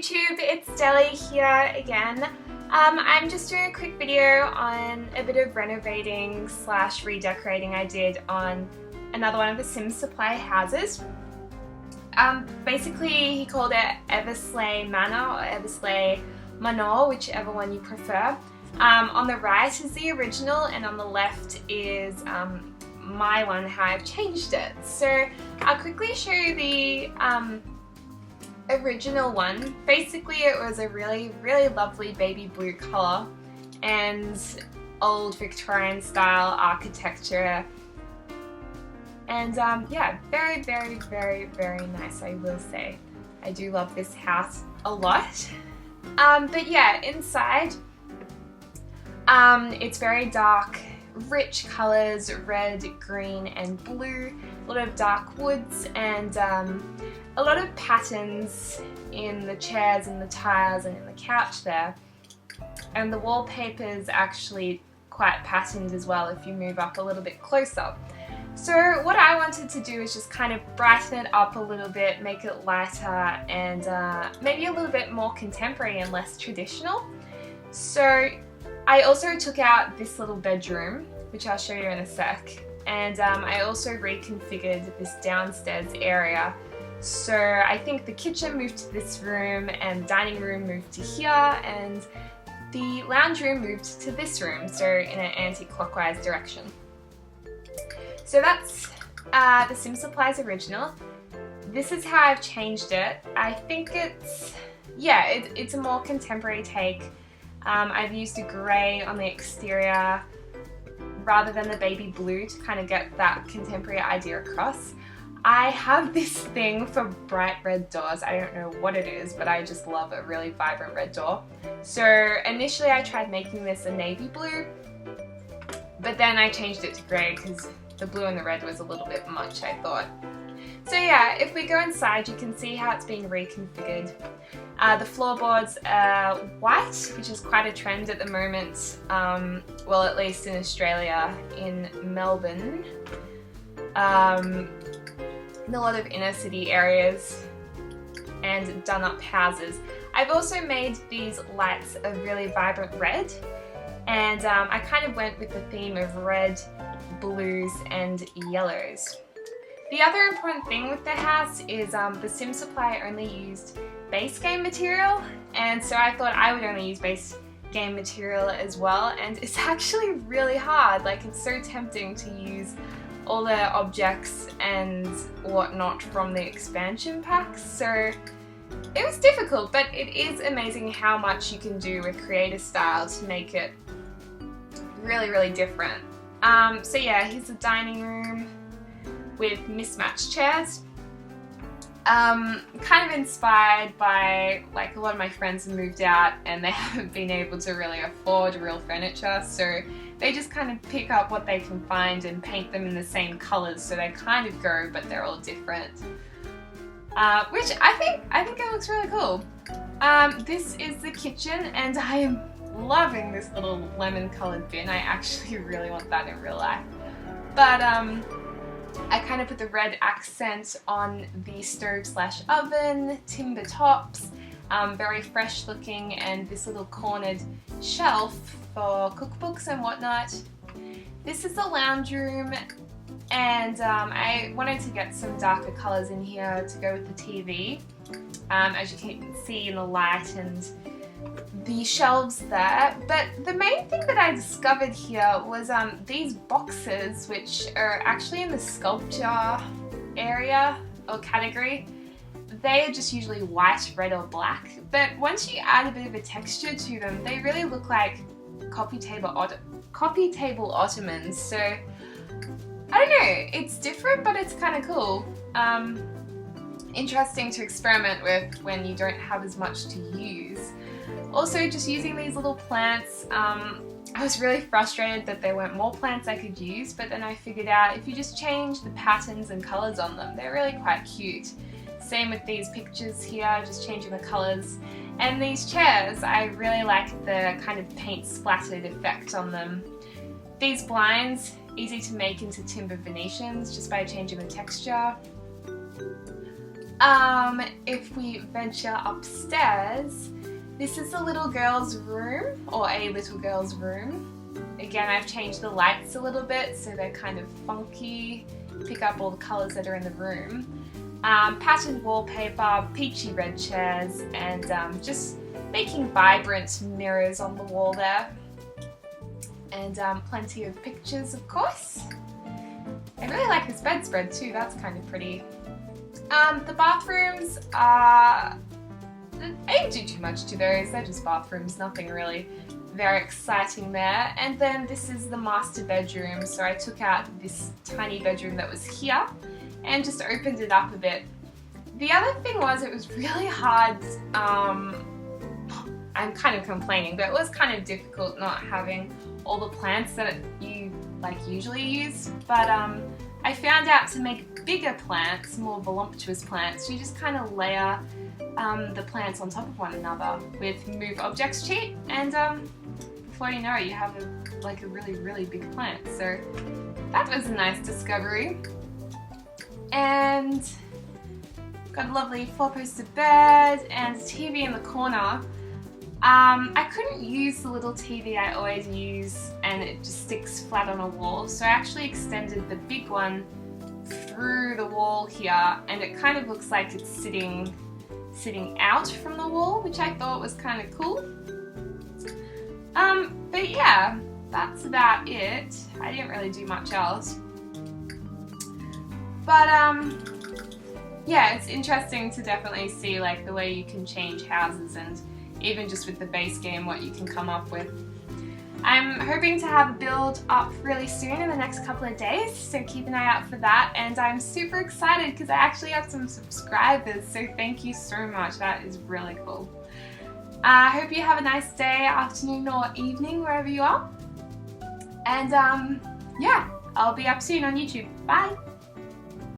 YouTube, it's Deli here again. I'm just doing a quick video on a bit of renovating slash redecorating I did on another one of the Sims Supply houses. Basically he called it Eversleigh Manor or Eversleigh Manor, whichever one you prefer. On the right is the original and on the left is my one, how I've changed it. So I'll quickly show you the original one. Basically it was a really lovely baby blue colour and old Victorian style architecture, and yeah, very nice, I will say. I do love this house a lot. But yeah, inside it's very dark, rich colours, red, green and blue, a lot of dark woods and a lot of patterns in the chairs and the tiles and in the couch there. And the wallpaper is actually quite patterned as well if you move up a little bit closer. So what I wanted to do is just kind of brighten it up a little bit, make it lighter and maybe a little bit more contemporary and less traditional. So I also took out this little bedroom, which I'll show you in a sec, and I also reconfigured this downstairs area. So I think the kitchen moved to this room and dining room moved to here and the lounge room moved to this room, so in an anti-clockwise direction. So that's the Sim Supply's original. This is how I've changed it. I think it's, yeah, it's a more contemporary take. I've used a grey on the exterior rather than the baby blue to kind of get that contemporary idea across. I have this thing for bright red doors. I don't know what it is, but I just love a really vibrant red door. So initially I tried making this a navy blue, but then I changed it to grey because the blue and the red was a little bit much, I thought. So yeah, if we go inside you can see how it's been reconfigured. The floorboards are white, which is quite a trend at the moment, well at least in Australia, in Melbourne. In a lot of inner city areas and done up houses. I've also made these lights a really vibrant red, and I kind of went with the theme of red, blues and yellows. The other important thing with the house is the Sim Supply only used base game material, and so I thought I would only use base game material as well, and it's actually really hard. Like, it's so tempting to use all the objects and whatnot from the expansion packs, so it was difficult, but it is amazing how much you can do with creator style to make it really different. So yeah, here's the dining room with mismatched chairs. Kind of inspired by, like, a lot of my friends have moved out and they haven't been able to really afford real furniture, so they just kind of pick up what they can find and paint them in the same colours, so they kind of go, but they're all different. Which I think it looks really cool. This is the kitchen and I am loving this little lemon coloured bin. I actually really want that in real life. But I kind of put the red accent on the stove slash oven, timber tops, very fresh looking, and this little cornered shelf for cookbooks and whatnot. This is the lounge room, and I wanted to get some darker colours in here to go with the TV, as you can see in the light and the shelves there. But the main thing that I discovered here was these boxes, which are actually in the sculpture area or category. They are just usually white, red or black, but once you add a bit of a texture to them, they really look like coffee table ottomans. So I don't know, it's different, but it's kind of cool. Interesting to experiment with when you don't have as much to use. Also, just using these little plants, I was really frustrated that there weren't more plants I could use, but then I figured out if you just change the patterns and colours on them, they're really quite cute. Same with these pictures here, just changing the colours. And these chairs, I really like the kind of paint splattered effect on them. These blinds, easy to make into timber Venetians just by changing the texture. If we venture upstairs, this is the little girl's room, or a little girl's room. Again, I've changed the lights a little bit so they're kind of funky, pick up all the colours that are in the room. Patterned wallpaper, peachy red chairs, and just making vibrant mirrors on the wall there. And plenty of pictures, of course. I really like this bedspread too, that's kind of pretty. The bathrooms are... I didn't do too much to those, they're just bathrooms, nothing really very exciting there. And then this is the master bedroom, so I took out this tiny bedroom that was here and just opened it up a bit. The other thing was it was really hard, I'm kind of complaining, but it was kind of difficult not having all the plants that you usually use, but I found out to make bigger plants, more voluptuous plants, you just kind of layer the plants on top of one another with Move Objects cheat, and before you know it, you have a really big plant. So that was a nice discovery. And got a lovely 4-poster bed and a TV in the corner. I couldn't use the little TV I always use and it just sticks flat on a wall, so I actually extended the big one through the wall here, and it kind of looks like it's sitting out from the wall, which I thought was kind of cool. But yeah, that's about it. I didn't really do much else. But yeah, it's interesting to definitely see like the way you can change houses, and even just with the base game what you can come up with. I'm hoping to have a build up really soon in the next couple of days, so keep an eye out for that, and I'm super excited because I actually have some subscribers, so thank you so much, that is really cool. I hope you have a nice day, afternoon or evening wherever you are, and yeah, I'll be up soon on YouTube. Bye!